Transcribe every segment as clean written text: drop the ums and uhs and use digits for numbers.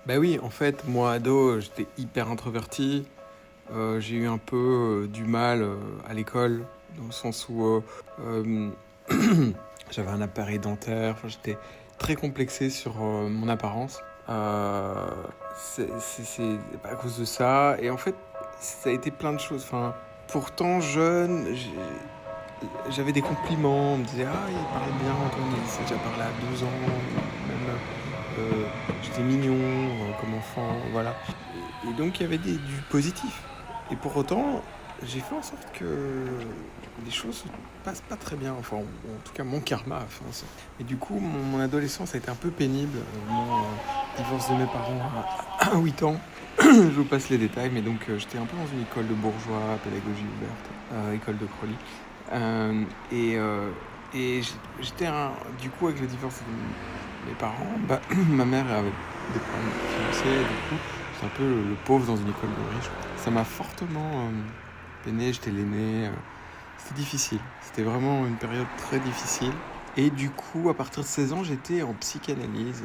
Bah oui, en fait, moi, ado, j'étais hyper introverti. J'ai eu un peu du mal à l'école, dans le sens où euh, j'avais un appareil dentaire. Enfin, j'étais très complexé sur mon apparence. Euh, c'est à cause de ça. Et en fait, ça a été plein de choses. Enfin, pourtant, jeune, j'avais des compliments. On me disait, ah, il parle bien, Antoine, il s'est déjà parlé à 12 ans. Même, j'étais mignon comme enfant, voilà. Et donc, il y avait du positif. Et pour autant, j'ai fait en sorte que les choses se passent pas très bien. Enfin, en tout cas, mon karma a fait en sorte. Et du coup, mon adolescence a été un peu pénible. Mon divorce de mes parents à 8 ans. Je vous passe les détails, mais donc j'étais un peu dans une école de bourgeois, pédagogie ouverte, école de Crowley. Euh, et euh, et j'étais du coup avec le divorce de mes parents, bah, ma mère avait des problèmes financiers, et du coup j'étais un peu le pauvre dans une école de riches. Ça m'a fortement peiné, j'étais l'aîné, c'était difficile, c'était vraiment une période très difficile. Et du coup, à partir de 16 ans, j'étais en psychanalyse,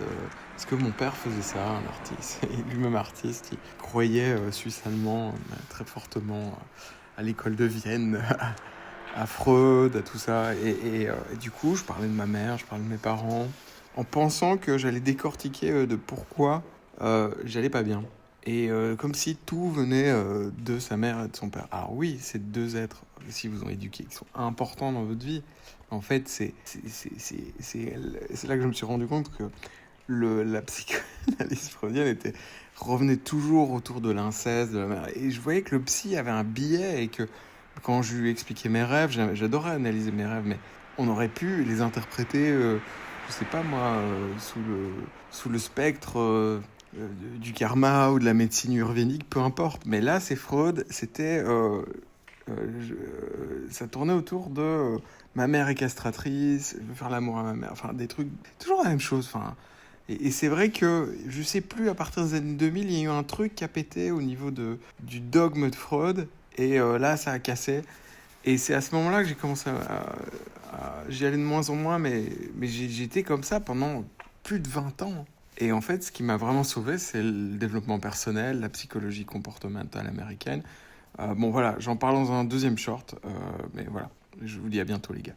parce que mon père faisait ça, un artiste, et lui-même artiste, il croyait suisse-allemand très fortement à l'école de Vienne, à Freud, à tout ça. Et du coup, je parlais de ma mère, je parlais de mes parents, en pensant que j'allais décortiquer de pourquoi j'allais pas bien. Et comme si tout venait de sa mère et de son père. Alors oui, c'est deux êtres, si vous ont éduqué, qui sont importants dans votre vie. En fait, c'est là que je me suis rendu compte que la psychanalyse freudienne revenait toujours autour de l'inceste, de la mère. Et je voyais que le psy avait un biais et que quand je lui expliquais mes rêves, j'adorais analyser mes rêves, mais on aurait pu les interpréter, je sais pas moi, sous le spectre du karma ou de la médecine urvénique, peu importe. Mais là, c'est Freud, ça tournait autour de ma mère est castratrice, je veux faire l'amour à ma mère, enfin des trucs, toujours la même chose. Enfin, et c'est vrai que je sais plus, à partir des années 2000, il y a eu un truc qui a pété au niveau du dogme de Freud, et là, ça a cassé. Et c'est à ce moment-là que j'ai commencé j'y allais de moins en moins, mais j'étais comme ça pendant plus de 20 ans. Et en fait, ce qui m'a vraiment sauvé, c'est le développement personnel, la psychologie comportementale américaine. Bon, voilà, j'en parle dans un deuxième short, mais voilà, je vous dis à bientôt, les gars.